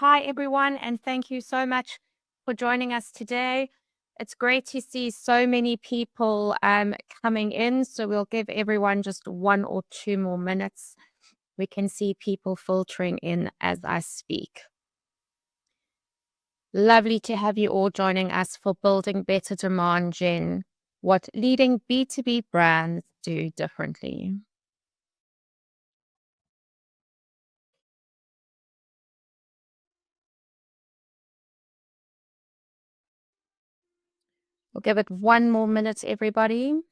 Hi, everyone, and thank you so much for joining us today. It's great to see so many people coming in. So we'll give everyone just 1 or 2 more minutes. We can see people filtering in as I speak. Lovely to have you all joining us for Building Better Demand Gen, what leading B2B brands do differently. We'll give it 1 more minute, everybody.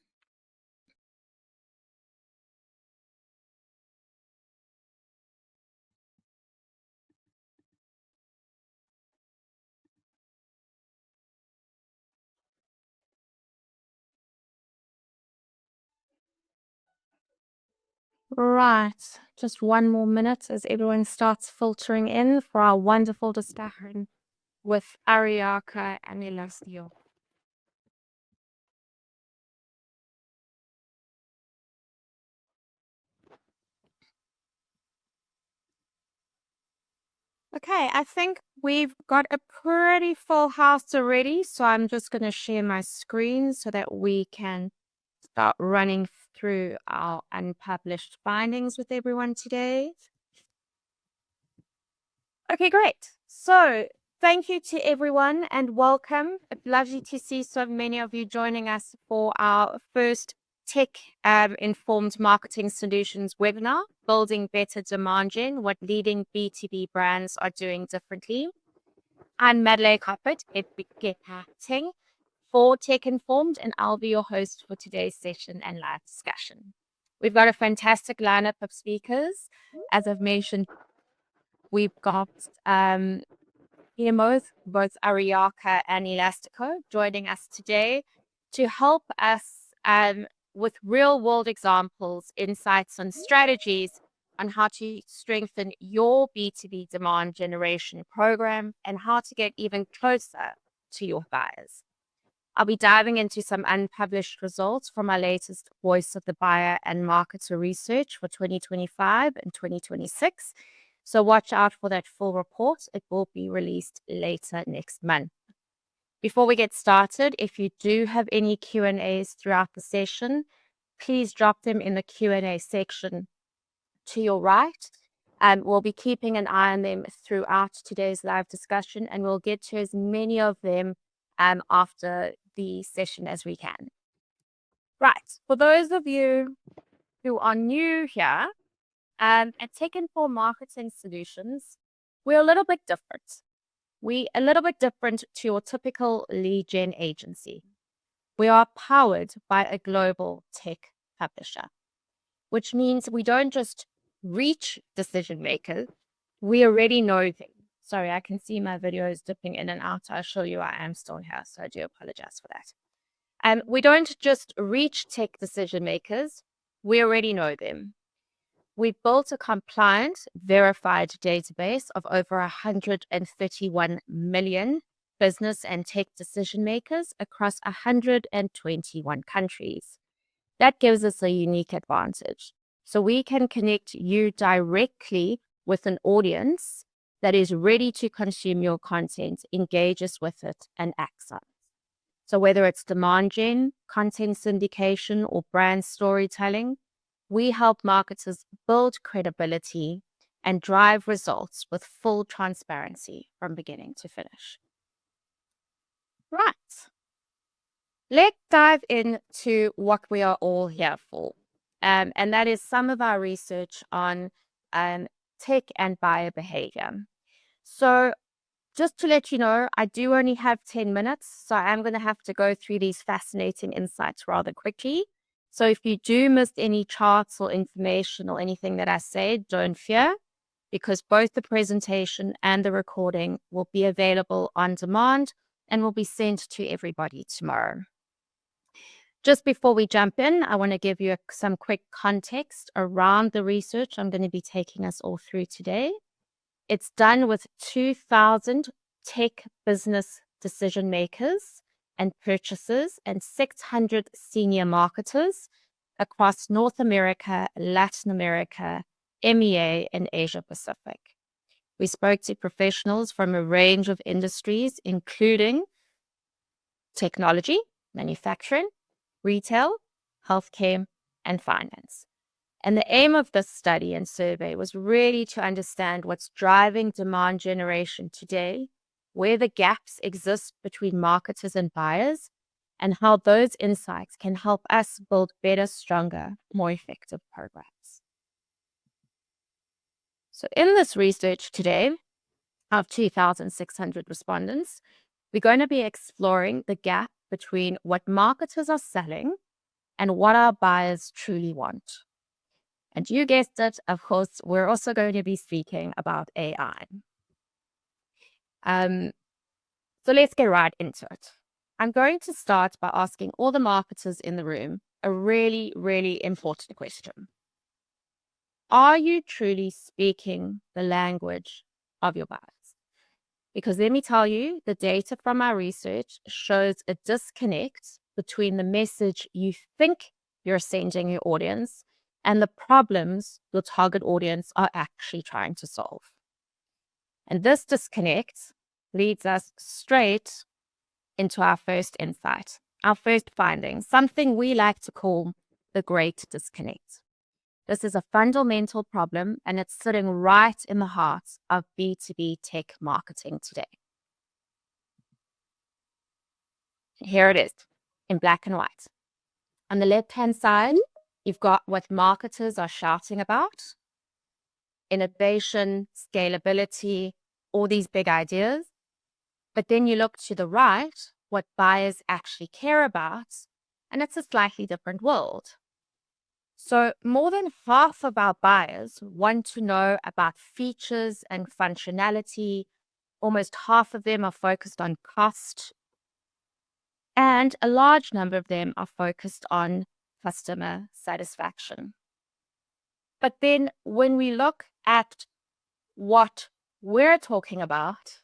Right, just 1 more minute as everyone starts filtering in for our wonderful discussion with Aryaka and Elastio. Okay, I think we've got a pretty full house already, so I'm just going to share my screen so that we can start running through our unpublished findings with everyone today. Okay, great. So thank you to everyone and welcome. It's lovely to see so many of you joining us for our first tech informed marketing solutions webinar, Building Better Demand Gen, what leading B2B brands are doing differently. I'm Madeleine Coppert at Marketing for Tech Informed, and I'll be your host for today's session and live discussion. We've got a fantastic lineup of speakers. As I've mentioned, we've got PMOs, both Aryaka and Elastico, joining us today to help us with real world examples, insights, and strategies on how to strengthen your B2B demand generation program and how to get even closer to your buyers. I'll be diving into some unpublished results from our latest Voice of the Buyer and Marketer research for 2025 and 2026. So watch out for that full report. It will be released later next month. Before we get started, if you do have any Q&As throughout the session, please drop them in the Q&A section to your right. We'll be keeping an eye on them throughout today's live discussion, and we'll get to as many of them after the session as we can. Right. For those of you who are new here, at Tech Informed Marketing Solutions, we're a little bit different. We're a little bit different to your typical lead gen agency. We are powered by a global tech publisher, which means we don't just reach decision makers, we already know them. Sorry, I can see my videos dipping in and out. I'll show you I am still here, so I do apologize for that. We don't just reach tech decision makers, we already know them. We've built a compliant, verified database of over 131 million business and tech decision makers across 121 countries. That gives us a unique advantage. So we can connect you directly with an audience that is ready to consume your content, engages with it, and acts on it. So whether it's demand gen, content syndication, or brand storytelling, we help marketers build credibility and drive results with full transparency from beginning to finish. Right. Let's dive into what we are all here for. And that is some of our research on tech and buyer behavior. So just to let you know, I do only have 10 minutes, so I'm going to have to go through these fascinating insights rather quickly. So if you do miss any charts or information or anything that I say, don't fear, because both the presentation and the recording will be available on demand and will be sent to everybody tomorrow. Just before we jump in, I want to give you some quick context around the research I'm going to be taking us all through today. It's done with 2,000 tech business decision makers and purchasers and 600 senior marketers across North America, Latin America, MEA, and Asia Pacific. We spoke to professionals from a range of industries, including technology, manufacturing, retail, healthcare, and finance. And the aim of this study and survey was really to understand what's driving demand generation today, where the gaps exist between marketers and buyers, and how those insights can help us build better, stronger, more effective programs. So in this research today, of 2,600 respondents, we're going to be exploring the gap between what marketers are selling and what our buyers truly want. And you guessed it, of course, we're also going to be speaking about AI. So let's get right into it. I'm going to start by asking all the marketers in the room a really, really important question. Are you truly speaking the language of your buyers? Because let me tell you, the data from our research shows a disconnect between the message you think you're sending your audience and the problems your target audience are actually trying to solve. And this disconnect leads us straight into our first insight, our first finding, something we like to call the great disconnect. This is a fundamental problem, and it's sitting right in the heart of B2B tech marketing today. Here it is in black and white. On the left-hand side, you've got what marketers are shouting about: innovation, scalability, all these big ideas. But then you look to the right, what buyers actually care about, and it's a slightly different world. So more than half of our buyers want to know about features and functionality. Almost half of them are focused on cost, and a large number of them are focused on customer satisfaction. But then when we look at what we're talking about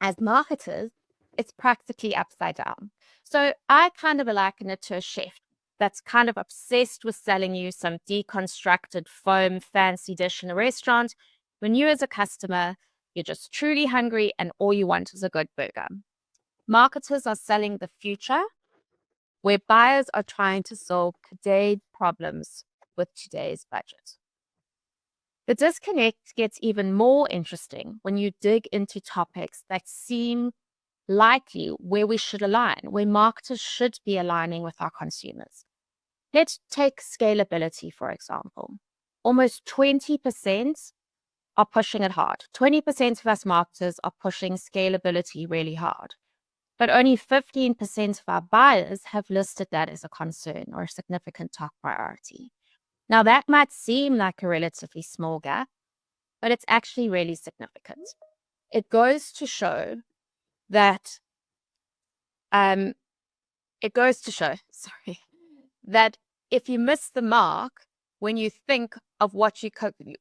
as marketers, it's practically upside down. So I kind of liken it to a chef that's kind of obsessed with selling you some deconstructed foam fancy dish in a restaurant, when you as a customer, you're just truly hungry and all you want is a good burger. Marketers are selling the future, where buyers are trying to solve today's problems with today's budget. The disconnect gets even more interesting when you dig into topics that seem likely where we should align, where marketers should be aligning with our consumers. Let's take scalability, for example. Almost 20% are pushing it hard. 20% of us marketers are pushing scalability really hard. But only 15% of our buyers have listed that as a concern or a significant top priority. Now, that might seem like a relatively small gap, but it's actually really significant. It goes to show that that if you miss the mark when you think of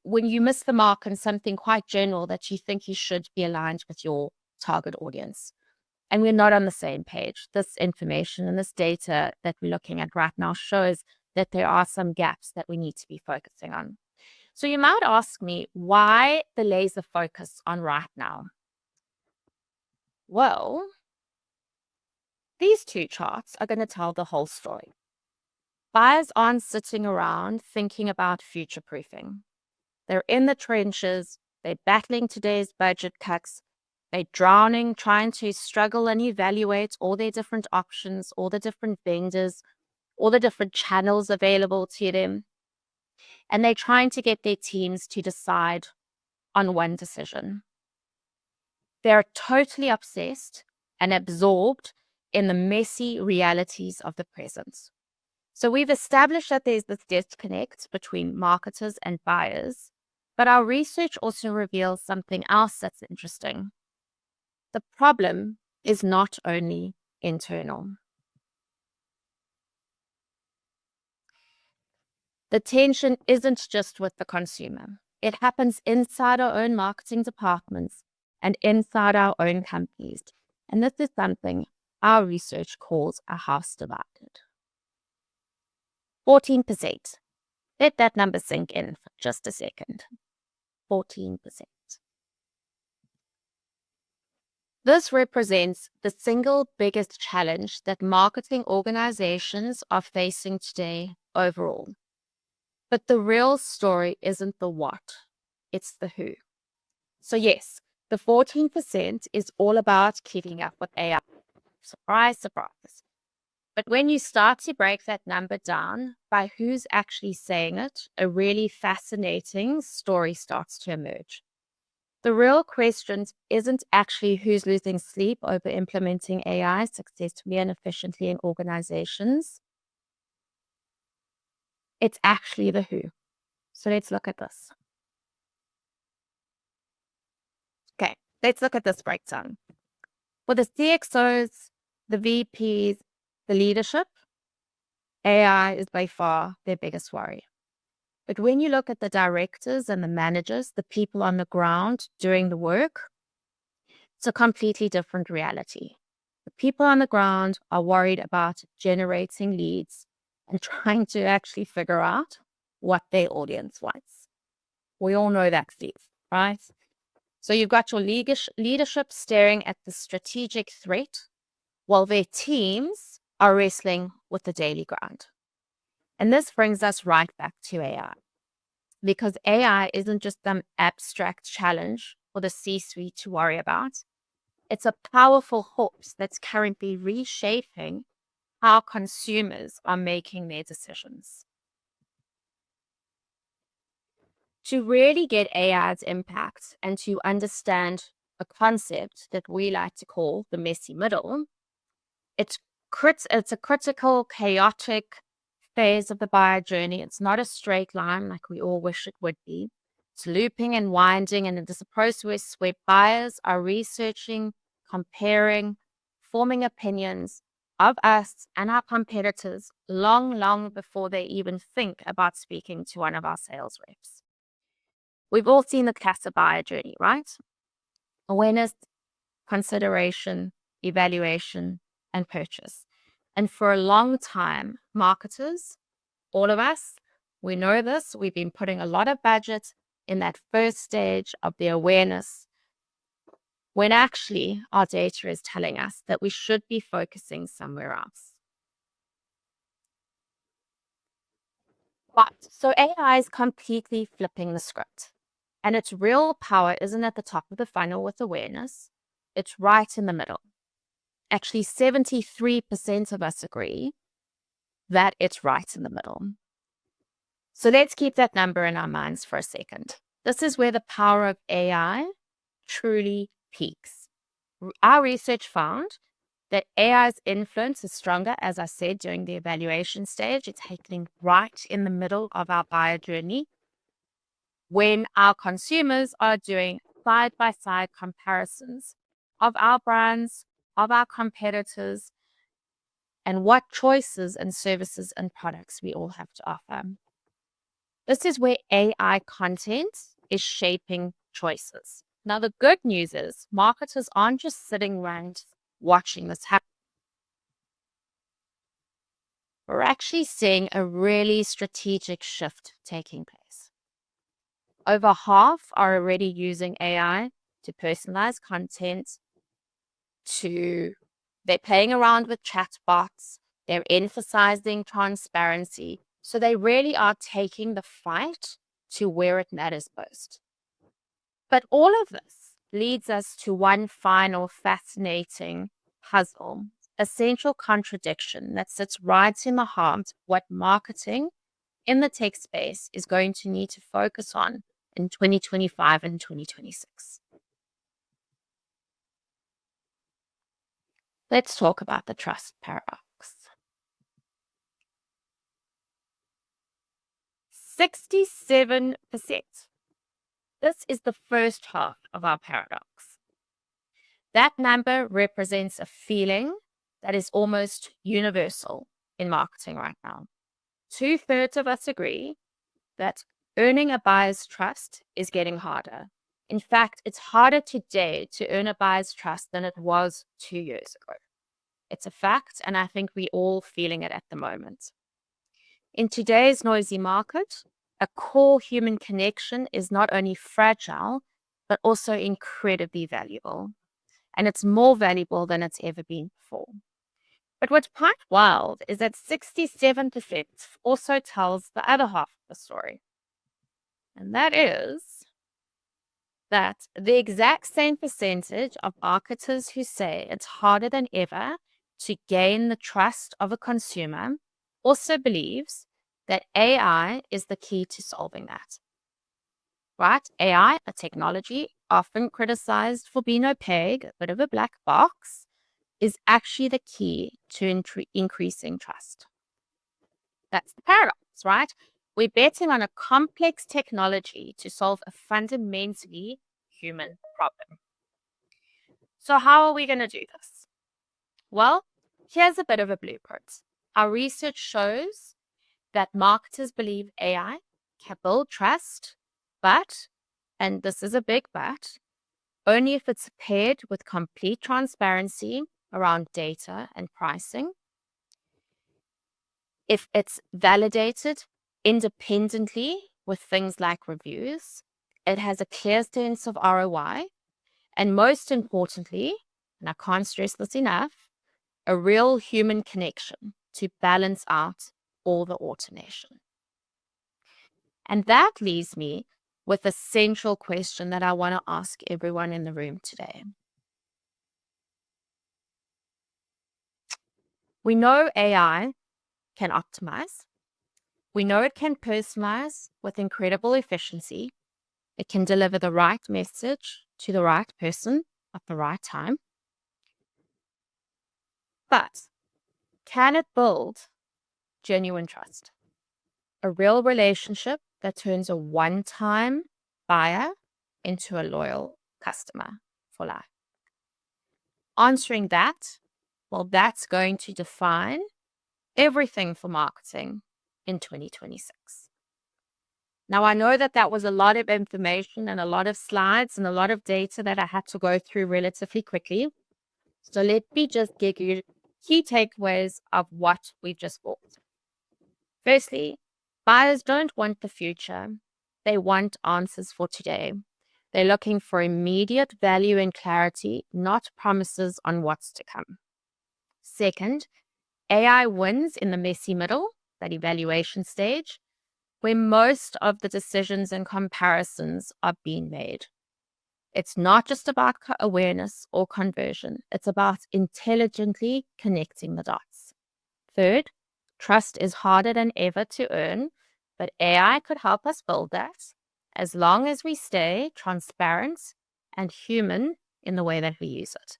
when you miss the mark on something quite general that you think you should be aligned with your target audience, and we're not on the same page, this information and this data that we're looking at right now shows that there are some gaps that we need to be focusing on. So you might ask me, why the laser focus on right now? Well, these two charts are going to tell the whole story. Buyers aren't sitting around thinking about future proofing. They're in the trenches, they're battling today's budget cuts, they're drowning, trying to struggle and evaluate all their different options, all the different vendors, all the different channels available to them. And they're trying to get their teams to decide on one decision. They're totally obsessed and absorbed in the messy realities of the present. So we've established that there's this disconnect between marketers and buyers, but our research also reveals something else that's interesting. The problem is not only internal. The tension isn't just with the consumer. It happens inside our own marketing departments and inside our own companies. And this is something our research calls a house divided. 14%. Let that number sink in for just a second. 14%. This represents the single biggest challenge that marketing organizations are facing today overall. But the real story isn't the what, it's the who. So yes, the 14% is all about keeping up with AI. Surprise, surprise. But when you start to break that number down by who's actually saying it, a really fascinating story starts to emerge. The real question isn't actually who's losing sleep over implementing AI successfully and efficiently in organizations. It's actually the who. So let's look at this. Okay, let's look at this breakdown. For the CXOs, the VPs, the leadership, AI is by far their biggest worry. But when you look at the directors and the managers, the people on the ground doing the work, it's a completely different reality. The people on the ground are worried about generating leads and trying to actually figure out what their audience wants. We all know that, Steve, right? So you've got your leadership staring at the strategic threat while their teams are wrestling with the daily grind. And this brings us right back to AI, because AI isn't just some abstract challenge for the C-suite to worry about. It's a powerful force that's currently reshaping how consumers are making their decisions. To really get AI's impact and to understand a concept that we like to call the messy middle, it's a critical, chaotic phase of the buyer journey. It's not a straight line like we all wish it would be. It's looping and winding, and it is a process where buyers are researching, comparing, forming opinions of us and our competitors long before they even think about speaking to one of our sales reps. We've all seen the classic buyer journey, right? Awareness, consideration, evaluation, and purchase. And for a long time, marketers, all of us, we know this. We've been putting a lot of budget in that first stage of the awareness, when actually our data is telling us that we should be focusing somewhere else. But so AI is completely flipping the script. And its real power isn't at the top of the funnel with awareness. It's right in the middle. Actually, 73% of us agree that it's right in the middle. So let's keep that number in our minds for a second. This is where the power of AI truly peaks. Our research found that AI's influence is stronger, as I said, during the evaluation stage. It's happening right in the middle of our buyer journey when our consumers are doing side-by-side comparisons of our brands, of our competitors, and what choices and services and products we all have to offer. This is where AI content is shaping choices. Now, the good news is marketers aren't just sitting around watching this happen. We're actually seeing a really strategic shift taking place. Over half are already using AI to personalize content, they're playing around with chatbots, they're emphasizing transparency. So they really are taking the fight to where it matters most. But all of this leads us to one final fascinating puzzle, a central contradiction that sits right in the heart of what marketing in the tech space is going to need to focus on in 2025 and 2026. Let's talk about the trust paradox. 67%. This is the first half of our paradox. That number represents a feeling that is almost universal in marketing right now. 2/3 of us agree that earning a buyer's trust is getting harder. In fact, it's harder today to earn a buyer's trust than it was 2 years ago. It's a fact, and I think we're all feeling it at the moment. In today's noisy market, a core human connection is not only fragile, but also incredibly valuable. and it's more valuable than it's ever been before. But what's quite wild is that 67% also tells the other half of the story. And that is that the exact same percentage of marketers who say it's harder than ever to gain the trust of a consumer also believes that AI is the key to solving that. Right? AI, a technology often criticized for being opaque, a bit of a black box, is actually the key to increasing trust. That's the paradox, right? We're betting on a complex technology to solve a fundamentally human problem. So how are we going to do this? Well, here's a bit of a blueprint. Our research shows that marketers believe AI can build trust, but, and this is a big but, only if it's paired with complete transparency around data and pricing, if it's validated independently with things like reviews, it has a clear sense of ROI, and most importantly, and I can't stress this enough, a real human connection to balance out all the automation. And that leaves me with a central question that I want to ask everyone in the room today. We know AI can optimize. We know it can personalize with incredible efficiency. It can deliver the right message to the right person at the right time. But can it build genuine trust? A real relationship that turns a one-time buyer into a loyal customer for life? Answering that, well, that's going to define everything for marketing in 2026. Now, I know that was a lot of information and a lot of slides and a lot of data that I had to go through relatively quickly. So let me just give you key takeaways of what we just bought. Firstly, buyers don't want the future. They want answers for today. They're looking for immediate value and clarity, not promises on what's to come. Second, AI wins in the messy middle, that evaluation stage, where most of the decisions and comparisons are being made. It's not just about awareness or conversion. It's about intelligently connecting the dots. Third, trust is harder than ever to earn, but AI could help us build that as long as we stay transparent and human in the way that we use it.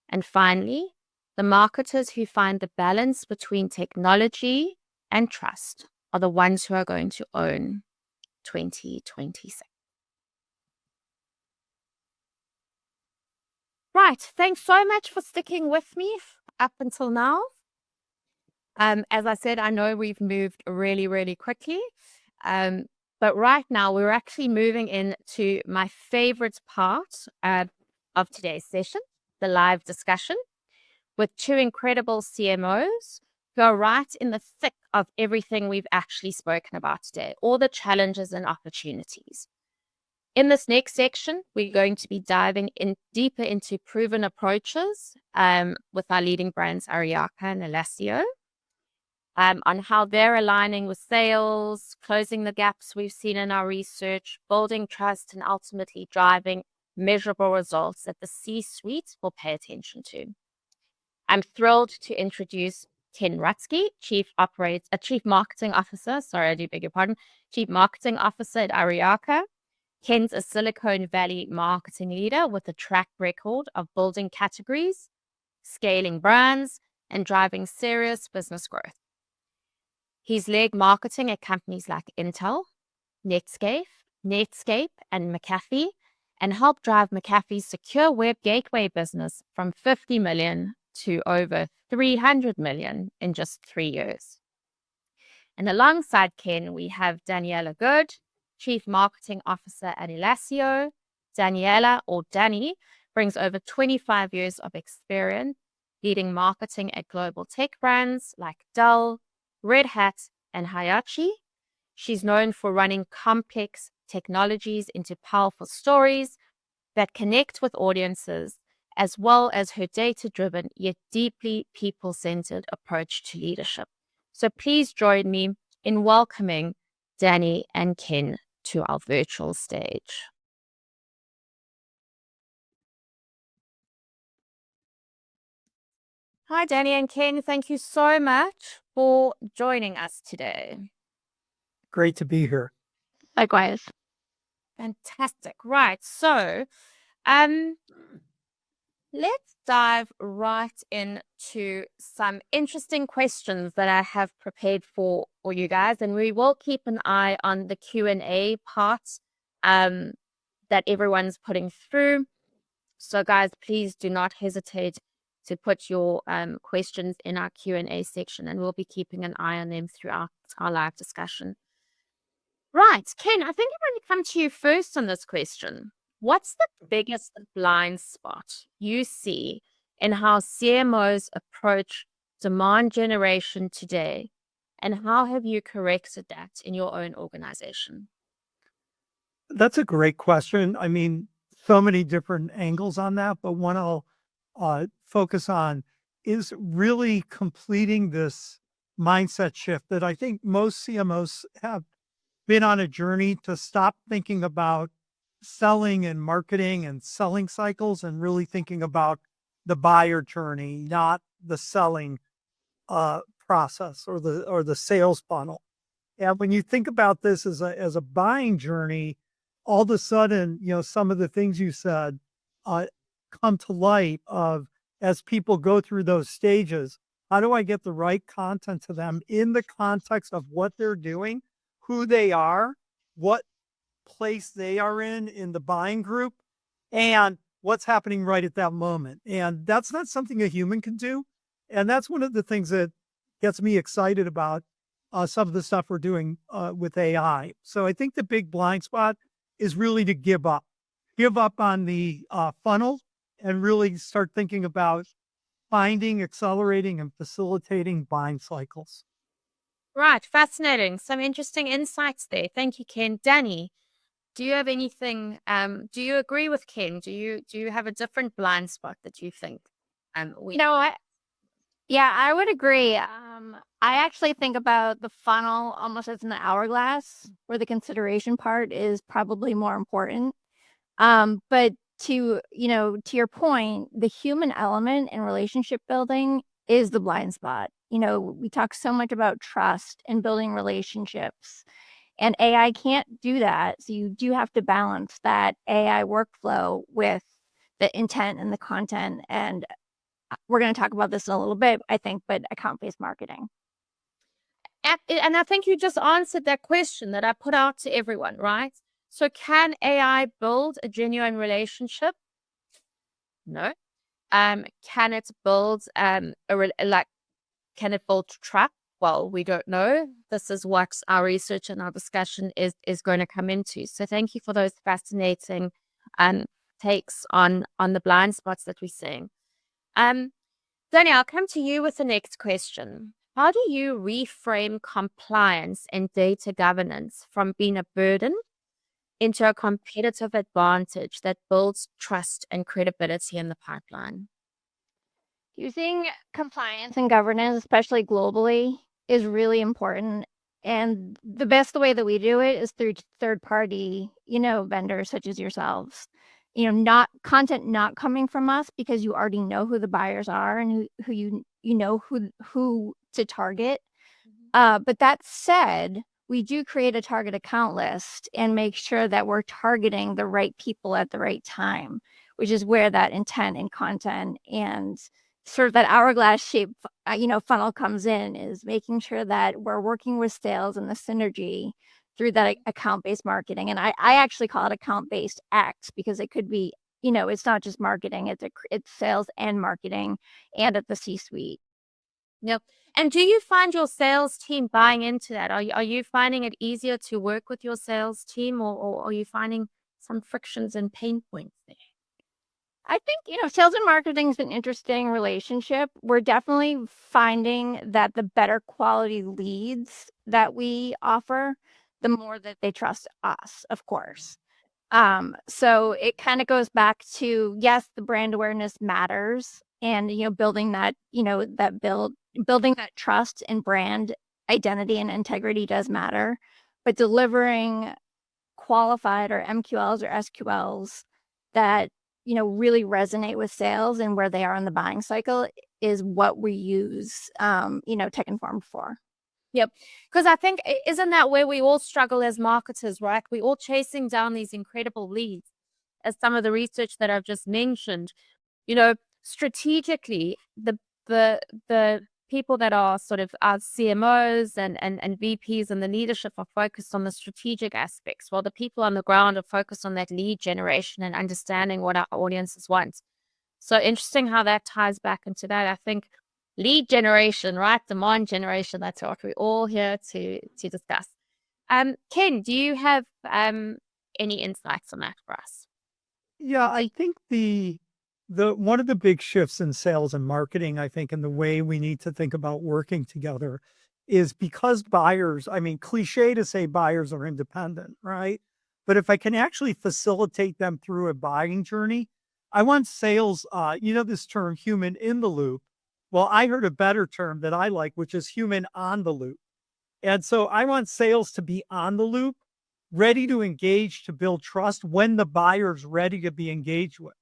And finally, the marketers who find the balance between technology and trust are the ones who are going to own 2026. Right. Thanks so much for sticking with me up until now. As I said, I know we've moved really, really quickly. But right now we're actually moving into my favorite part of today's session, the live discussion with two incredible CMOs who are right in the thick of everything we've actually spoken about today, all the challenges and opportunities. In this next section, we're going to be diving in deeper into proven approaches with our leading brands, Aryaka and Elastio, on how they're aligning with sales, closing the gaps we've seen in our research, building trust, and ultimately driving measurable results that the C-suite will pay attention to. I'm thrilled to introduce Ken Rutsky, Chief Marketing Officer. Sorry, I do beg your pardon. Chief Marketing Officer at Aryaka. Ken's a Silicon Valley marketing leader with a track record of building categories, scaling brands, and driving serious business growth. He's led marketing at companies like Intel, Netscape, and McAfee, and helped drive McAfee's secure web gateway business from 50 million to over 300 million in just 3 years. And alongside Ken, we have Daniela Good, Chief Marketing Officer at Elastio. Daniela, or Dani, brings over 25 years of experience leading marketing at global tech brands like Dell, Red Hat, and Hayachi. She's known for running complex technologies into powerful stories that connect with audiences as well as her data-driven yet deeply people-centered approach to leadership. So please join me in welcoming Danny and Ken to our virtual stage. Hi, Danny and Ken. Thank you so much for joining us today. Great to be here. Likewise. Fantastic. Right. So, let's dive right into some interesting questions that I have prepared for you guys, and we will keep an eye on the Q&A part that everyone's putting through. So, guys, please do not hesitate to put your questions in our Q&A section, and we'll be keeping an eye on them throughout our live discussion. Right, Ken, I think I'm going to come to you first on this question. What's the biggest blind spot you see in how CMOs approach demand generation today, and how have you corrected that in your own organization? That's a great question. I mean, so many different angles on that, but one I'll focus on is really completing this mindset shift that I think most CMOs have been on a journey to stop thinking about selling and marketing and selling cycles and really thinking about the buyer journey, not the selling process or the sales funnel. And when you think about this as a buying journey, all of a sudden, some of the things you said uh, come to light of as people go through those stages. How do I get the right content to them in the context of what they're doing, who they are, what place they are in the buying group, and what's happening right at that moment. And that's not something a human can do. And that's one of the things that gets me excited about some of the stuff we're doing with AI. So I think the big blind spot is really to give up on the funnel and really start thinking about finding, accelerating, and facilitating buying cycles. Right, fascinating. Some interesting insights there. Thank you, Ken. Danny, do you have anything? Do you agree with Ken? Do you have a different blind spot that you think? Yeah, I would agree. I actually think about the funnel almost as an hourglass, where the consideration part is probably more important. But to your point, the human element in relationship building is the blind spot. We talk so much about trust and building relationships, and AI can't do that. So you do have to balance that AI workflow with the intent and the content. And we're going to talk about this in a little bit, I think, but account-based marketing. And I think you just answered that question that I put out to everyone, right? So can AI build a genuine relationship? No. Can it build can it build trust? Well, we don't know. This is what our research and our discussion is going to come into. So thank you for those fascinating takes on the blind spots that we're seeing. Danny, I'll come to you with the next question. How do you reframe compliance and data governance from being a burden into a competitive advantage that builds trust and credibility in the pipeline? Using compliance and governance, especially globally, is really important. And the best way that we do it is through third party, vendors such as yourselves. Not content not coming from us, because you already know who the buyers are and who you know who to target. But that said, we do create a target account list and make sure that we're targeting the right people at the right time, which is where that intent and content and sort of that hourglass shape, funnel comes in, is making sure that we're working with sales and the synergy through that account-based marketing. And I actually call it account-based X, because it could be, it's not just marketing, it's sales and marketing and at the C-suite. Yep. And do you find your sales team buying into that? Are you finding it easier to work with your sales team, or are you finding some frictions and pain points there? I think, sales and marketing is an interesting relationship. We're definitely finding that the better quality leads that we offer, the more that they trust us, of course. So it kind of goes back to, yes, the brand awareness matters, and building that, building that trust and brand identity and integrity does matter, but delivering qualified or MQLs or SQLs that really resonate with sales and where they are in the buying cycle is what we use Tech Informed for. Yep. Because I think, isn't that where we all struggle as marketers, right? We're all chasing down these incredible leads, as some of the research that I've just mentioned. Strategically, the people that are sort of our CMOs and VPs and the leadership are focused on the strategic aspects, while the people on the ground are focused on that lead generation and understanding what our audiences want. So interesting how that ties back into that. I think lead generation, right? Demand generation, that's what we're all here to discuss. Ken, do you have any insights on that for us? Yeah, I think the one of the big shifts in sales and marketing, I think, and the way we need to think about working together is because buyers, I mean, cliche to say buyers are independent, right? But if I can actually facilitate them through a buying journey, I want sales, this term human in the loop. Well, I heard a better term that I like, which is human on the loop. And so I want sales to be on the loop, ready to engage, to build trust when the buyer's ready to be engaged with,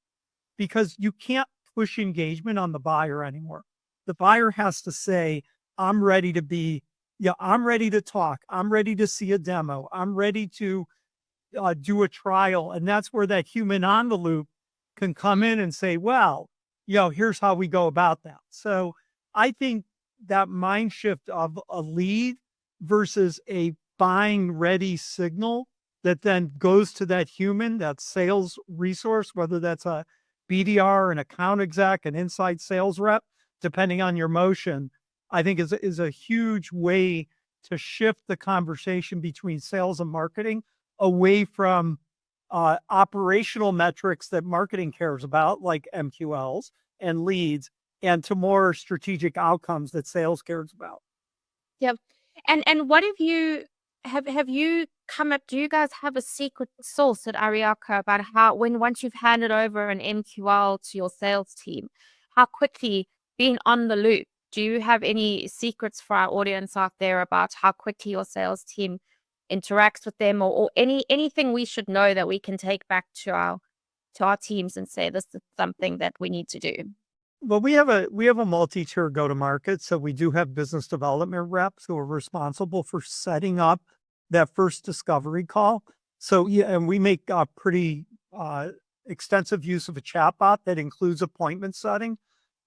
because you can't push engagement on the buyer anymore. The buyer has to say, I'm ready to be, yeah, I'm ready to talk. I'm ready to see a demo. I'm ready to do a trial. And that's where that human on the loop can come in and say, well, here's how we go about that. So I think that mind shift of a lead versus a buying ready signal that then goes to that human, that sales resource, whether that's a BDR, an account exec, an inside sales rep, depending on your motion, I think is a huge way to shift the conversation between sales and marketing away from operational metrics that marketing cares about, like MQLs and leads, and to more strategic outcomes that sales cares about. Yep. And what have you come up, do you guys have a secret sauce at Aryaka about how, once you've handed over an MQL to your sales team, how quickly, being on the loop, do you have any secrets for our audience out there about how quickly your sales team interacts with them, or anything we should know that we can take back to our teams and say, this is something that we need to do? Well, we have a multi-tier go-to-market, so we do have business development reps who are responsible for setting up that first discovery call. So yeah, and we make a pretty extensive use of a chatbot that includes appointment setting.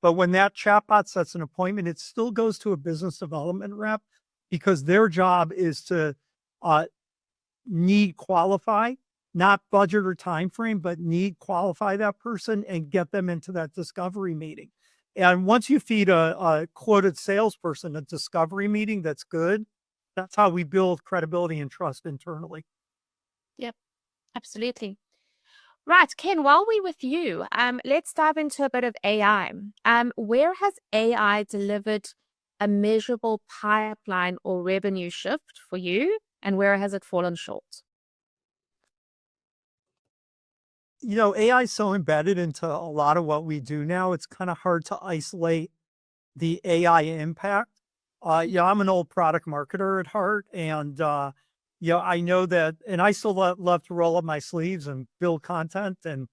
But when that chatbot sets an appointment, it still goes to a business development rep, because their job is to uh, need qualify, not budget or time frame, but need qualify that person and get them into that discovery meeting. And once you feed a quoted salesperson a discovery meeting that's good, that's how we build credibility and trust internally. Yep, absolutely. Right, Ken, while we're with you, let's dive into a bit of AI. Where has AI delivered a measurable pipeline or revenue shift for you, and where has it fallen short? AI is so embedded into a lot of what we do now, it's kind of hard to isolate the AI impact. I'm an old product marketer at heart, and I know that, and I still love to roll up my sleeves and build content. And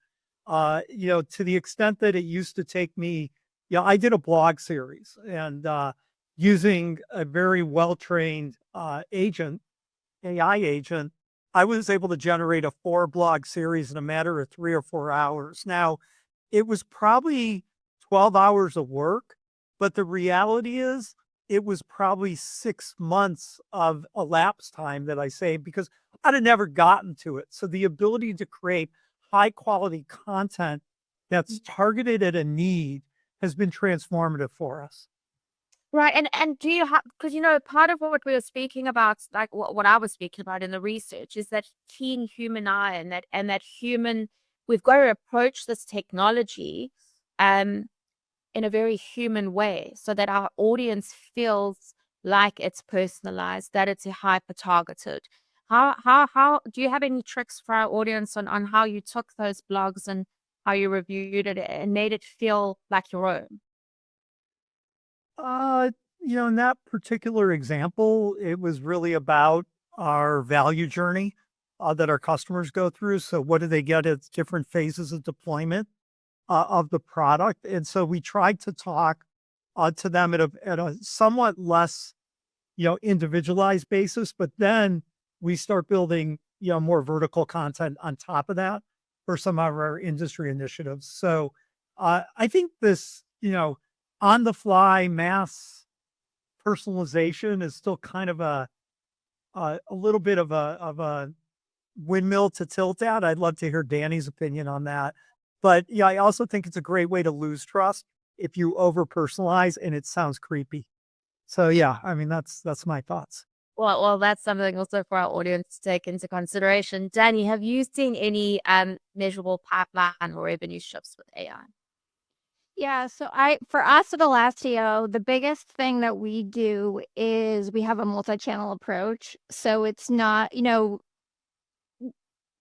to the extent that it used to take me, I did a blog series, and using a very well trained agent, AI agent, I was able to generate a 4 blog series in a matter of 3 or 4 hours. Now, it was probably 12 hours of work, but the reality is it was probably 6 months of elapsed time that I saved, because I'd have never gotten to it. So the ability to create high quality content that's targeted at a need has been transformative for us. Right, and do you have, because part of what we were speaking about, like what I was speaking about in the research, is that keen human eye, and that human. We've got to approach this technology, in a very human way, so that our audience feels like it's personalized, that it's hyper targeted. How do you have any tricks for our audience on how you took those blogs and how you reviewed it and made it feel like your own? Uh, in that particular example, it was really about our value journey that our customers go through. So, what do they get at different phases of deployment of the product? And so, we tried to talk to them at a somewhat less, individualized basis. But then we start building, more vertical content on top of that for some of our industry initiatives. So, I think this, on the fly mass personalization is still kind of a little bit of a windmill to tilt at. I'd love to hear Danny's opinion on that. But yeah, I also think it's a great way to lose trust if you over personalize and it sounds creepy. So yeah, I mean that's my thoughts. Well, that's something also for our audience to take into consideration. Danny, have you seen any measurable pipeline or revenue shifts with AI? Yeah, so for us at Elastio, the biggest thing that we do is we have a multi-channel approach. So it's not,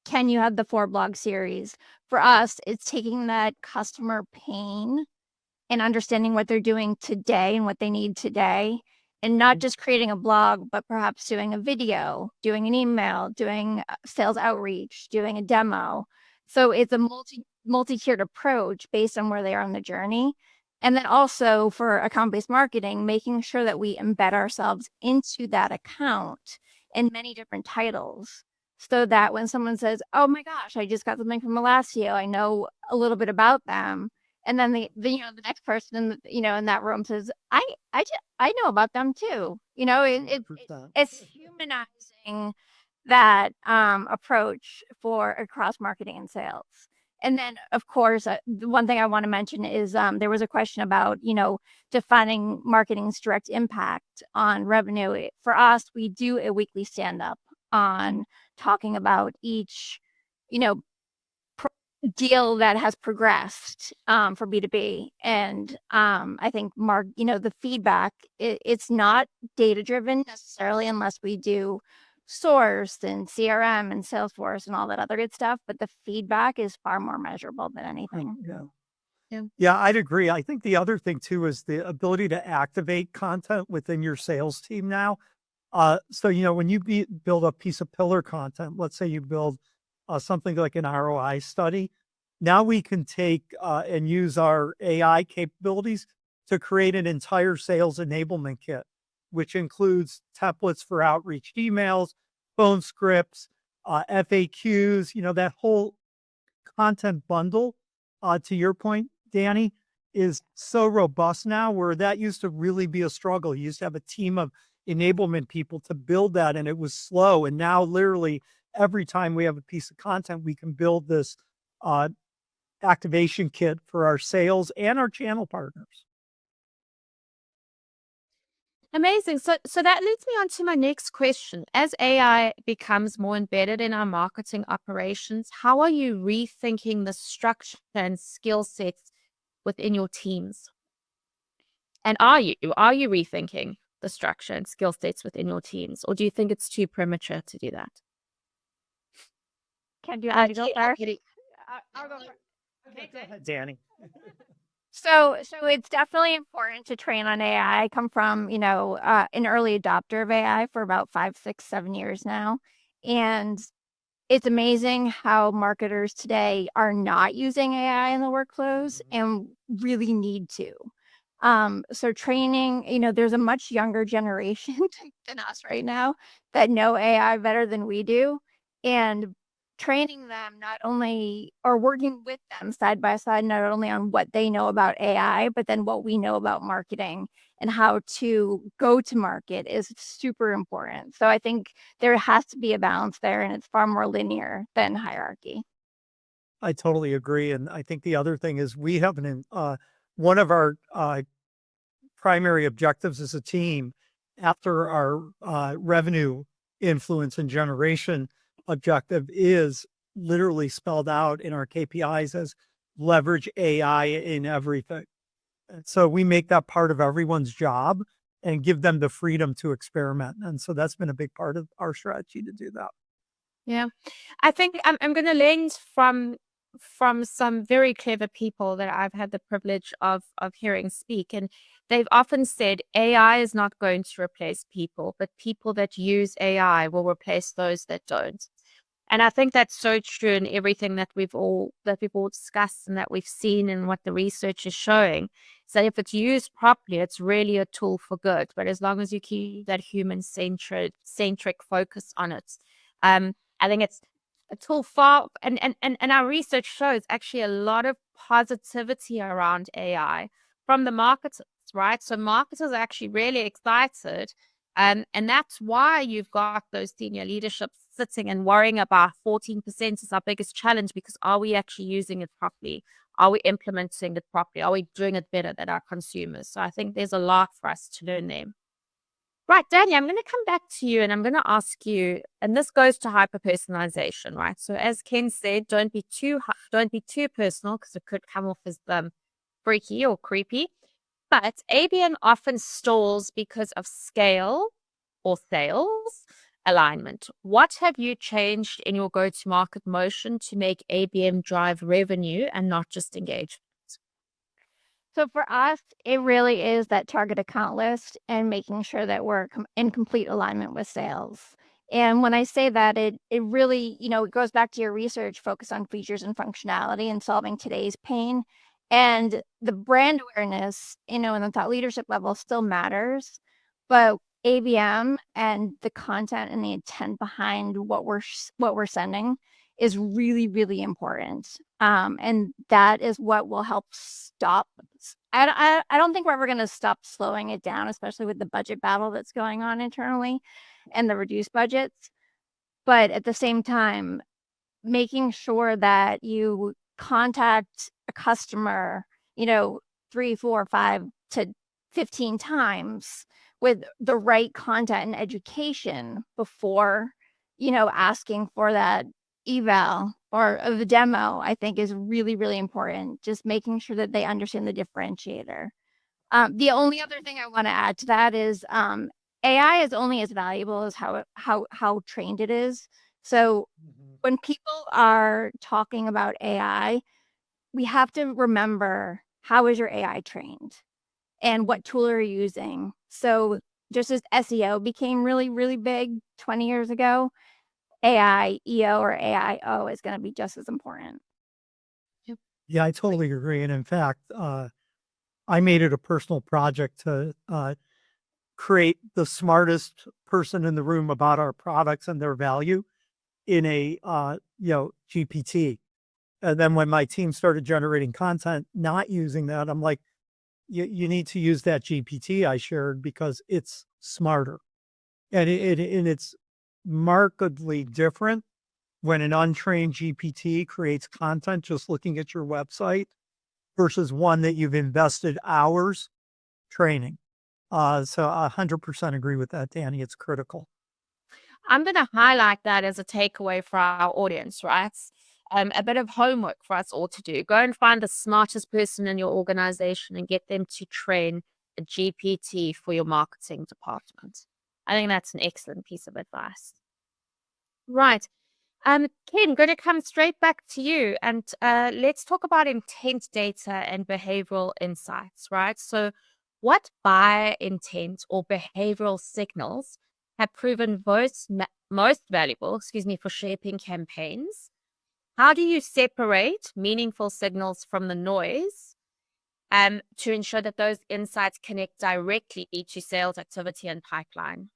can you have the 4-blog series? For us, it's taking that customer pain and understanding what they're doing today and what they need today, and not just creating a blog, but perhaps doing a video, doing an email, doing sales outreach, doing a demo. So it's a multi-tiered approach based on where they are on the journey. And then also for account-based marketing, making sure that we embed ourselves into that account in many different titles, so that when someone says, "Oh my gosh, I just got something from Elastio, I know a little bit about them," and then the next person in in that room says, I know about them too." It's humanizing that approach for across marketing and sales. And then, of course, the one thing I want to mention is there was a question about, defining marketing's direct impact on revenue. For us, we do a weekly stand up on talking about each, you know, deal that has progressed for B2B. And I think the feedback, it's not data driven necessarily unless we do Source and CRM and Salesforce and all that other good stuff. But the feedback is far more measurable than anything. Yeah. Yeah. Yeah, I'd agree. I think the other thing too is the ability to activate content within your sales team now. So, when you build a piece of pillar content, let's say you build something like an ROI study, now we can take and use our AI capabilities to create an entire sales enablement kit, which includes templates for outreach emails, phone scripts, FAQs, that whole content bundle, to your point, Danny, is so robust now where that used to really be a struggle. You used to have a team of enablement people to build that and it was slow. And now literally every time we have a piece of content, we can build this uh, activation kit for our sales and our channel partners. Amazing. So that leads me on to my next question. As AI becomes more embedded in our marketing operations, how are you rethinking the structure and skill sets within your teams? And are you rethinking the structure and skill sets within your teams, or do you think it's too premature to do that? Can do I go Kate, first? Katie, I'll go first. Okay, go ahead, Danny. So it's definitely important to train on AI. I come from, an early adopter of AI for about 5, 6, 7 years now. And it's amazing how marketers today are not using AI in the workflows and really need to. So training, there's a much younger generation than us right now that know AI better than we do. And training them not only or working with them side by side, not only on what they know about AI, but then what we know about marketing and how to go to market is super important. So I think there has to be a balance there, and it's far more linear than hierarchy. I totally agree. And I think the other thing is we have one of our primary objectives as a team after our revenue influence and generation objective is literally spelled out in our KPIs as leverage AI in everything. And so we make that part of everyone's job. and give them the freedom to experiment. And so that's been a big part of our strategy to do that. Yeah. I think I'm going to learn from some very clever people that I've had the privilege of hearing speak. And they've often said AI is not going to replace people, but people that use AI will replace those that don't. And I think that's so true in everything that we've all discussed and that we've seen and what the research is showing. So if it's used properly, it's really a tool for good. But as long as you keep that human centric focus on it, I think it's a tool for and our research shows actually a lot of positivity around AI from the marketers, right? So marketers are actually really excited. And that's why you've got those senior leadership sitting and worrying about 14% is our biggest challenge, because are we actually using it properly? Are we implementing it properly? Are we doing it better than our consumers? So I think there's a lot for us to learn there. Right, Danny, I'm going to come back to you and I'm going to ask you, and this goes to hyper personalization, right? So as Ken said, don't be too personal because it could come off as freaky or creepy. But ABM often stalls because of scale or sales alignment. What have you changed in your go-to-market motion to make ABM drive revenue and not just engagement? So for us, it really is that target account list and making sure that we're in complete alignment with sales. And when I say that, it really, it goes back to your research, focus on features and functionality and solving today's pain. And the brand awareness, and the thought leadership level still matters, but ABM and the content and the intent behind what we're sending is really, really important. And that is what will help stop. I don't think we're ever going to stop slowing it down, especially with the budget battle that's going on internally and the reduced budgets. But at the same time, making sure that you contact a customer, 3, 4, 5 to 15 times with the right content and education before, asking for that eval or the demo, I think is really, really important. Just making sure that they understand the differentiator. The only other thing I want to add to that is AI is only as valuable as how trained it is. So when people are talking about AI, we have to remember, how is your AI trained and what tool are you using? So just as SEO became really, really big 20 years ago, AI, EO, or AIO is going to be just as important. Yep. Yeah, I totally agree. And in fact, I made it a personal project to create the smartest person in the room about our products and their value in a GPT. And then when my team started generating content not using that, I'm like, you need to use that GPT I shared because it's smarter. And it's markedly different when an untrained GPT creates content just looking at your website versus one that you've invested hours training. So 100% agree with that, Danny. It's critical. I'm going to highlight that as a takeaway for our audience, right? A bit of homework for us all to do. Go and find the smartest person in your organization and get them to train a GPT for your marketing department. I think that's an excellent piece of advice. Right. Ken, going to come straight back to you and let's talk about intent data and behavioral insights, right? So what buyer intent or behavioral signals have proven most valuable, for shaping campaigns? How do you separate meaningful signals from the noise to ensure that those insights connect directly to sales activity and pipeline?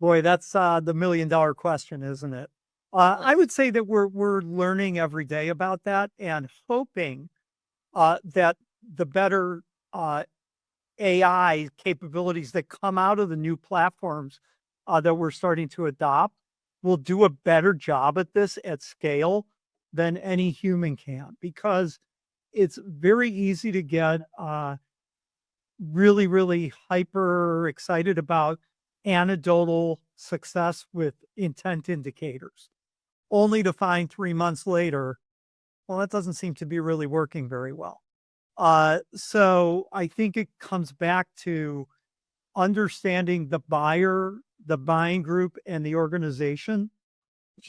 Boy, that's the $1 million question, isn't it? I would say that we're learning every day about that and hoping that the better AI capabilities that come out of the new platforms that we're starting to adopt will do a better job at this at scale than any human can, because it's very easy to get really, really hyper excited about anecdotal success with intent indicators, only to find 3 months later, well, that doesn't seem to be really working very well. So I think it comes back to understanding the buyer, the buying group, and the organization,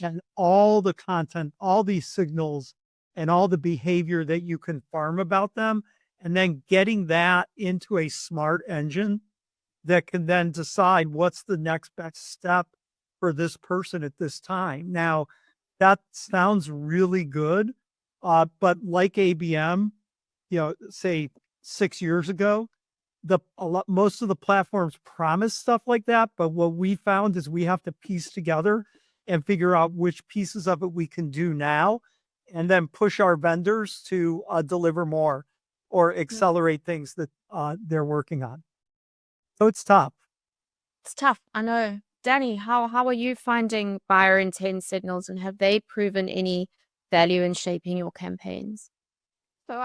and all the content, all these signals, and all the behavior that you can farm about them, and then getting that into a smart engine that can then decide what's the next best step for this person at this time. Now, that sounds really good, but like ABM, say 6 years ago, most of the platforms promise stuff like that, but what we found is we have to piece together and figure out which pieces of it we can do now, and then push our vendors to deliver more or accelerate things that they're working on. So it's tough. It's tough. I know. Danny, how are you finding buyer intent signals, and have they proven any value in shaping your campaigns? So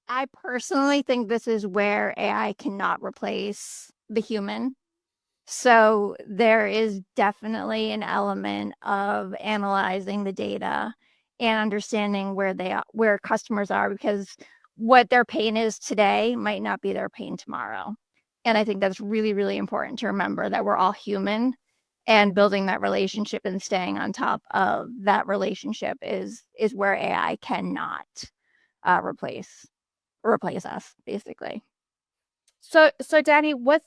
I personally think this is where AI cannot replace the human. So there is definitely an element of analyzing the data and understanding where customers are, because what their pain is today might not be their pain tomorrow. And I think that's really, really important to remember, that we're all human, and building that relationship and staying on top of that relationship is where AI cannot replace us, basically. So Danny, with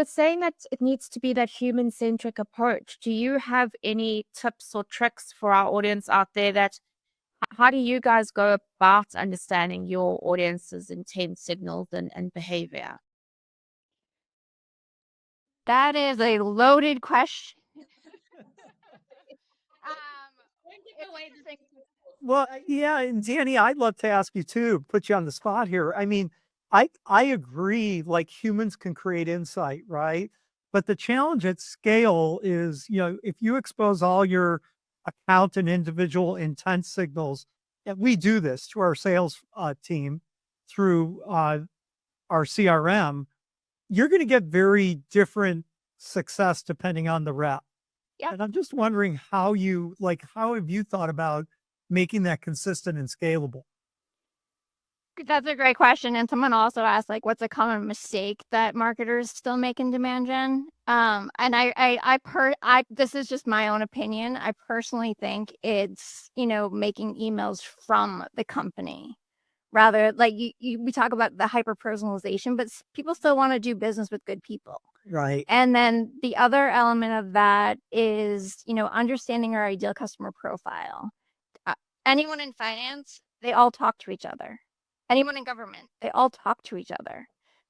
saying that it needs to be that human-centric approach, do you have any tips or tricks for our audience out there that how do you guys go about understanding your audience's intent signals and behavior? That is a loaded question. Well, yeah, and Danny, I'd love to ask you too, put you on the spot here. I mean, I agree, like humans can create insight, right? But the challenge at scale is, if you expose all your account and individual intent signals, and we do this to our sales team through our CRM, you're going to get very different success depending on the rep. Yep. And I'm just wondering how have you thought about making that consistent and scalable? That's a great question. And someone also asked, like, what's a common mistake that marketers still make in demand gen? And this is just my own opinion. I personally think it's, making emails from the company. Rather, like we talk about the hyper personalization, but people still want to do business with good people. Right. And then the other element of that is, understanding our ideal customer profile. Anyone in finance, they all talk to each other. Anyone in government, they all talk to each other.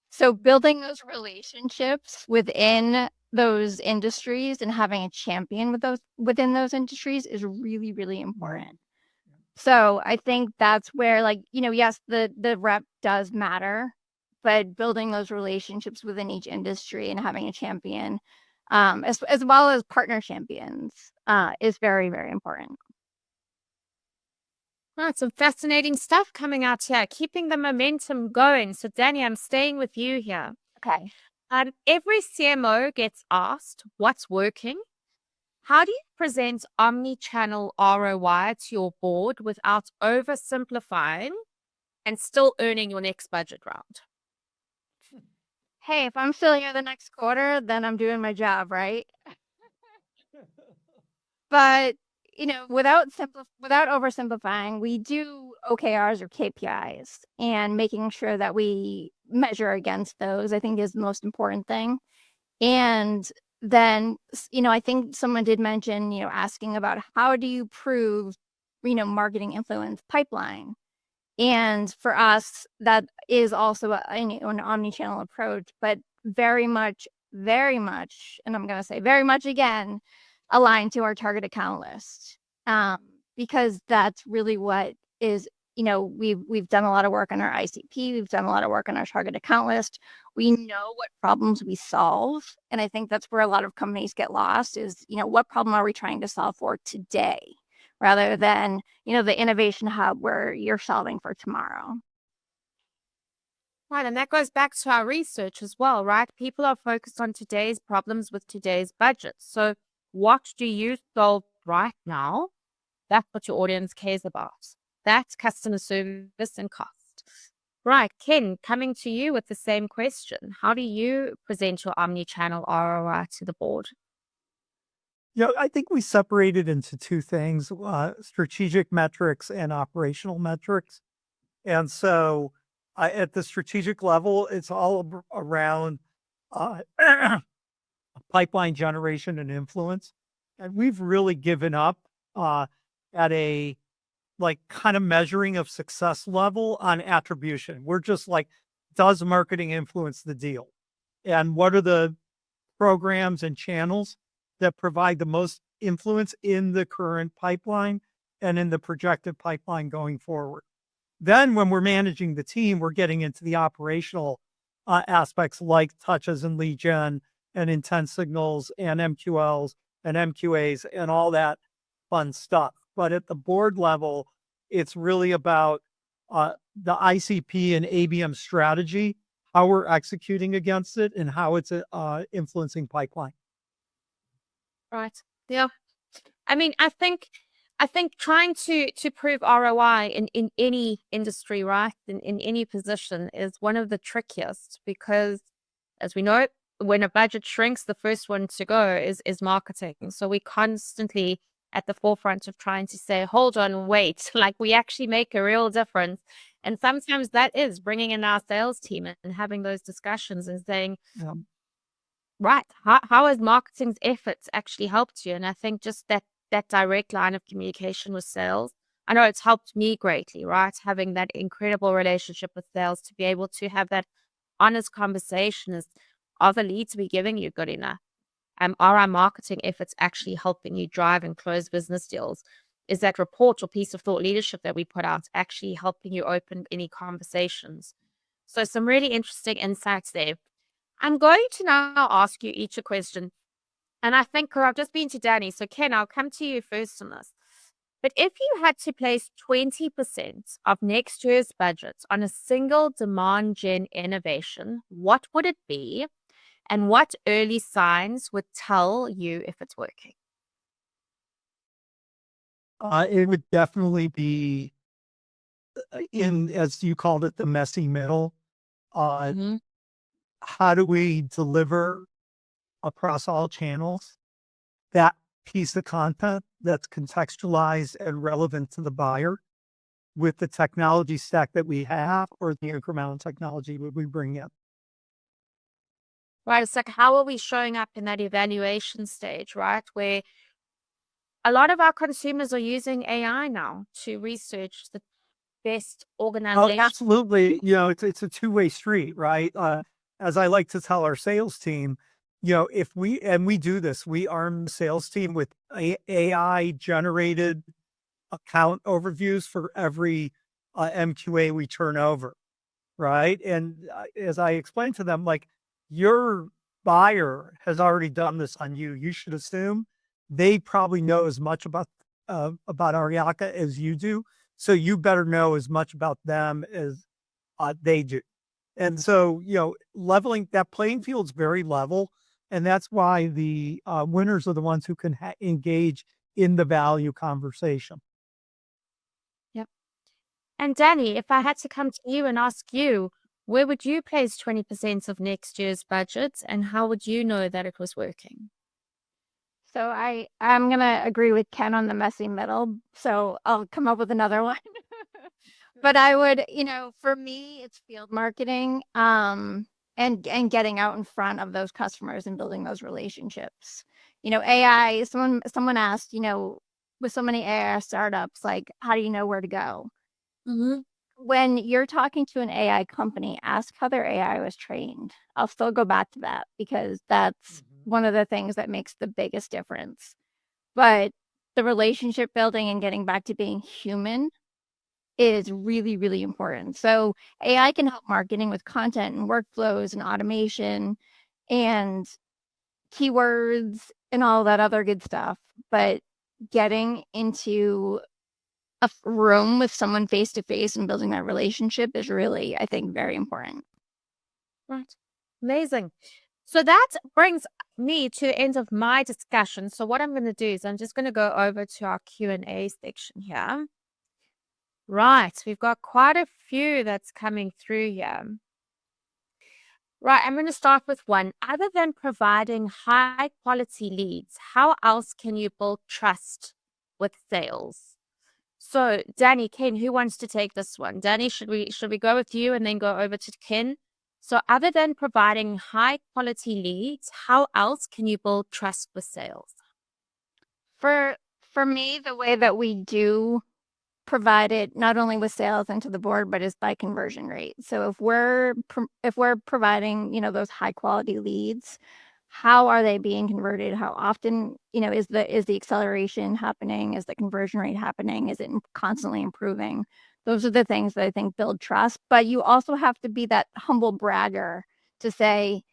So building those relationships within those industries and having a champion within those industries is really, really important. So I think that's where, yes, the rep does matter, but building those relationships within each industry and having a champion, as well as partner champions, is very, very important. Right, some fascinating stuff coming out here, keeping the momentum going. So Danny, I'm staying with you here. Okay. Every CMO gets asked what's working. How do you present omni-channel ROI to your board without oversimplifying and still earning your next budget round? Hey, if I'm still here the next quarter, then I'm doing my job, right? But, without oversimplifying, we do OKRs or KPIs, and making sure that we measure against those, I think, is the most important thing. And then, I think someone did mention, asking about how do you prove, marketing influence pipeline. And for us, that is also an omni-channel approach, but very much, and I'm going to say very much again, aligned to our target account list. Because that's really what is, we've done a lot of work on our ICP. We've done a lot of work on our target account list. We know what problems we solve. And I think that's where a lot of companies get lost is, what problem are we trying to solve for today, rather than, the innovation hub where you're solving for tomorrow. Right, and that goes back to our research as well, right? People are focused on today's problems with today's budget. So what do you solve right now? That's what your audience cares about. That's customer service and cost. Right. Ken, coming to you with the same question. How do you present your omni-channel ROI to the board? I think we separated into two things, strategic metrics and operational metrics. And so at the strategic level, it's all around uh, pipeline generation and influence. And we've really given up uh, at a like kind of measuring of success level on attribution. We're just like, does marketing influence the deal? And what are the programs and channels that provide the most influence in the current pipeline and in the projected pipeline going forward? Then, when we're managing the team, we're getting into the operational aspects like touches and lead gen and intent signals and MQLs and MQAs and all that fun stuff. But at the board level, it's really about the ICP and ABM strategy, how we're executing against it, and how it's influencing pipeline. Right. Yeah. I mean, I think trying to prove ROI in any industry, right, in any position is one of the trickiest because, as we know, when a budget shrinks, the first one to go is marketing. So we constantly at the forefront of trying to say, hold on, wait, like we actually make a real difference. And sometimes that is bringing in our sales team and having those discussions and saying, Yeah. right, how has marketing's efforts actually helped you? And I think just that direct line of communication with sales, I know it's helped me greatly, right? Having that incredible relationship with sales to be able to have that honest conversation is, are the leads we're giving you good enough? Are our marketing efforts actually helping you drive and close business deals? Is that report or piece of thought leadership that we put out actually helping you open any conversations? So some really interesting insights there. I'm going to now ask you each a question. And I think I've just been to Danny. So Ken, I'll come to you first on this. But if you had to place 20% of next year's budget on a single demand gen innovation, what would it be? And what early signs would tell you if it's working? It would definitely be in, as you called it, the messy middle. Uh, Hmm. how do we deliver across all channels that piece of content that's contextualized and relevant to the buyer with the technology stack that we have or the incremental technology would we bring in? Right. It's like, how are we showing up in that evaluation stage, right? Where a lot of our consumers are using AI now to research the best Oh, organization. absolutely. It's a two-way street, right? As I like to tell our sales team, if we do this, we arm the sales team with AI generated account overviews for every MQA we turn over, right? And as I explained to them, like your buyer has already done this on you. You should assume they probably know as much about Aryaka as you do. So you better know as much about them as they do. And so, leveling that playing field's very level. And that's why the winners are the ones who can engage in the value conversation. Yep. And Danny, if I had to come to you and ask you, where would you place 20% of next year's budget and how would you know that it was working? So I'm gonna agree with Ken on the messy middle. So I'll come up with another one. But I would, for me, it's field marketing, and getting out in front of those customers and building those relationships. AI. Someone asked, with so many AI startups, like, how do you know where to go? Hmm. When you're talking to an AI company, ask how their AI was trained. I'll still go back to that because that's one of the things that makes the biggest difference. But the relationship building and getting back to being human is really, really important. So AI can help marketing with content and workflows and automation and keywords and all that other good stuff. But getting into a room with someone face to face and building that relationship is really, I think, very important. Right. Amazing. So that brings me to the end of my discussion. So what I'm going to do is I'm just going to go over to our Q&A section here. Right. We've got quite a few that's coming through here. Right. I'm going to start with one. Other than providing high quality leads, how else can you build trust with sales? So, Danny, Ken, who wants to take this one? Danny, should we go with you and then go over to Ken? So, other than providing high quality leads, how else can you build trust with sales? For me, the way that we do provide it not only with sales and to the board, but is by conversion rate. So if we're providing, those high quality leads, how are they being converted? How often, is the acceleration happening? Is the conversion rate happening? Is it constantly improving? Those are the things that I think build trust. But you also have to be that humble bragger to say,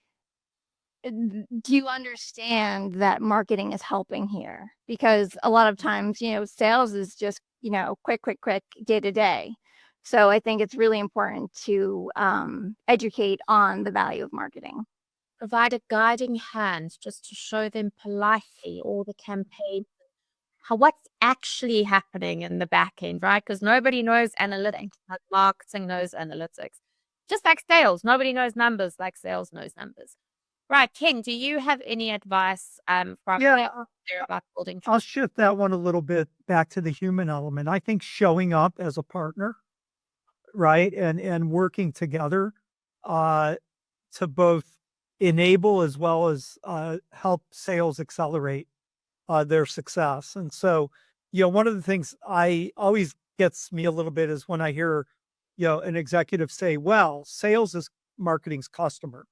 do you understand that marketing is helping here? Because a lot of times, sales is just, quick, day to day. So I think it's really important to educate on the value of marketing. Provide a guiding hand just to show them politely all the campaign, what's actually happening in the back end, right? Because nobody knows analytics, like marketing knows analytics. Just like sales, nobody knows numbers like sales knows numbers. Right, Ken, do you have any advice from Yeah, there about building I'll trust? shift that one a little bit back to the human element. I think showing up as a partner, right, and working together uh, to both enable as well as help sales accelerate their success. And so, one of the things I always gets me a little bit is when I hear, an executive say, "Well, sales is marketing's customer."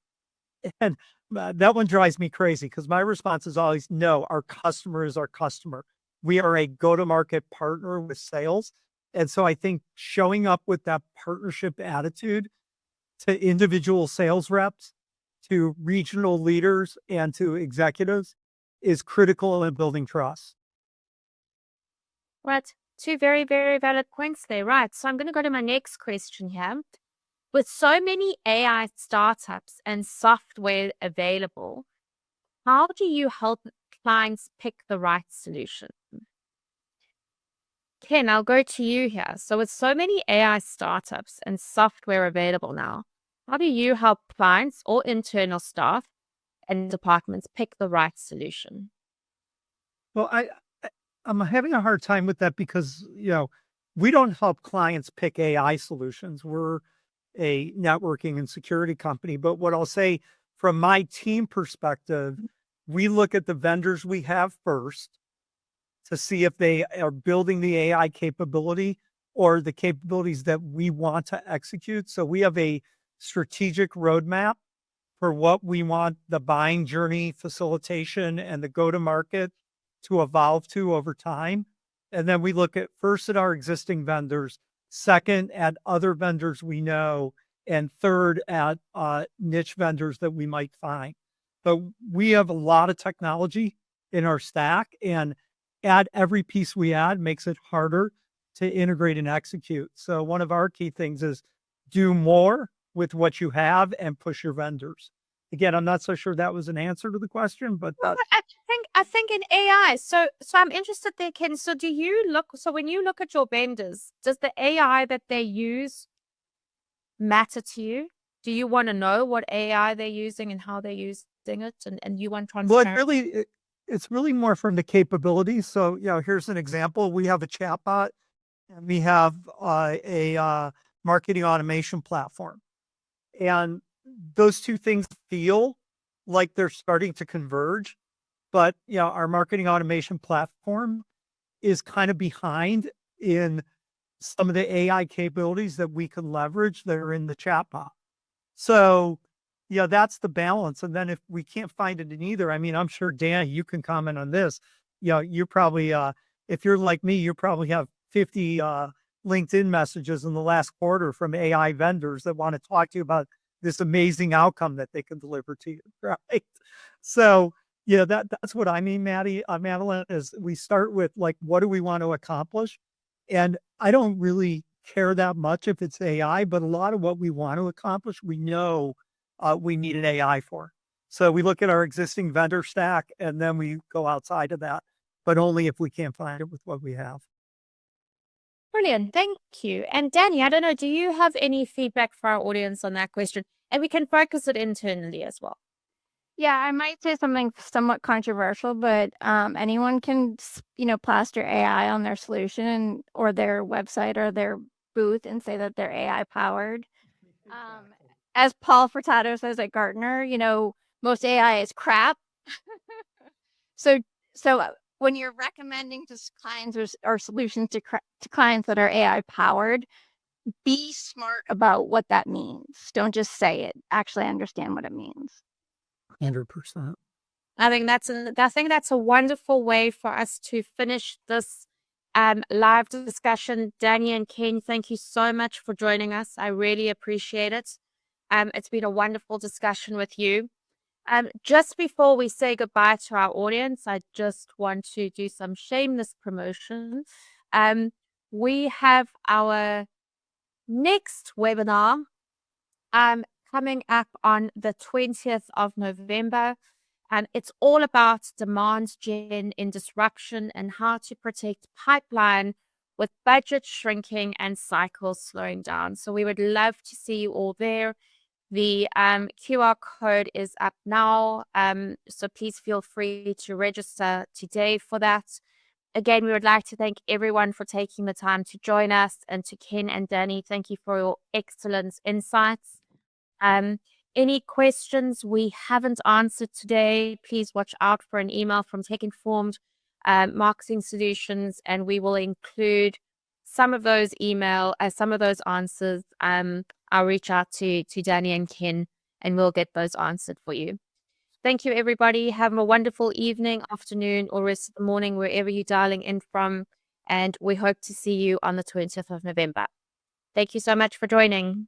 And that one drives me crazy because my response is always, no, our customer is our customer. We are a go to market partner with sales. And so I think showing up with that partnership attitude to individual sales reps, to regional leaders, and to executives is critical in building trust. Right, two very, very valid points there. Right, so I'm going to go to my next question here. With so many AI startups and software available, how do you help clients pick the right solution? Ken, I'll go to you here. So, with so many AI startups and software available now, how do you help clients or internal staff and departments pick the right solution? Well, I'm having a hard time with that because, we don't help clients pick AI solutions. We're a networking and security company. But what I'll say from my team perspective, we look at the vendors we have first to see if they are building the AI capability or the capabilities that we want to execute. So we have a strategic roadmap for what we want the buying journey facilitation and the go to market to evolve to over time. And then we look at first at our existing vendors, second at other vendors we know, and third at niche vendors that we might find. But we have a lot of technology in our stack, and add every piece we add makes it harder to integrate and execute. So one of our key things is do more with what you have and push your vendors. Again, I'm not so sure that was an answer to the question, but Well, I think in AI. So I'm interested there, Ken. So do you look? So when you look at your vendors, does the AI that they use matter to you? Do you want to know what AI they're using and how they're using it, and you want well, transparency? it's really more from the capabilities. So, here's an example. We have a chatbot and we have a marketing automation platform. And those two things feel like they're starting to converge. But, our marketing automation platform is kind of behind in some of the AI capabilities that we can leverage that are in the chatbot. So, that's the balance. And then if we can't find it in either, I mean, I'm sure Dan, you can comment on this. You're probably, if you're like me, you probably have 50 LinkedIn messages in the last quarter from AI vendors that want to talk to you about this amazing outcome that they can deliver to you, right? So, that's what I mean, Madeline, is we start with like, what do we want to accomplish? And I don't really care that much if it's AI, but a lot of what we want to accomplish, we know we need an AI for. So we look at our existing vendor stack and then we go outside of that, but only if we can't find it with what we have. Brilliant. Thank you. And Danny, I don't know, do you have any feedback for our audience on that question? And we can focus it internally as well. Yeah, I might say something somewhat controversial, but anyone can, plaster AI on their solution or their website or their booth and say that they're AI powered. As Paul Furtado says at Gartner, most AI is crap. So, when you're recommending to clients or solutions to clients that are AI powered, be smart about what that means. Don't just say it. Actually understand what it means. 100%. I think that's a wonderful way for us to finish this live discussion. Danny and Ken, thank you so much for joining us. I really appreciate it. It's been a wonderful discussion with you. Just before we say goodbye to our audience, I just want to do some shameless promotion. We have our next webinar coming up on the 20th of November. And it's all about demand gen in disruption and how to protect pipeline with budget shrinking and cycles slowing down. So we would love to see you all there. The QR code is up now. So please feel free to register today for that. Again, we would like to thank everyone for taking the time to join us, and to Ken and Danny, thank you for your excellent insights. Any questions we haven't answered today, please watch out for an email from Tech Informed Marketing Solutions, and we will include some of those answers. I'll reach out to Danny and Ken, and we'll get those answered for you. Thank you, everybody. Have a wonderful evening, afternoon, or rest of the morning, wherever you're dialing in from. And we hope to see you on the 20th of November. Thank you so much for joining.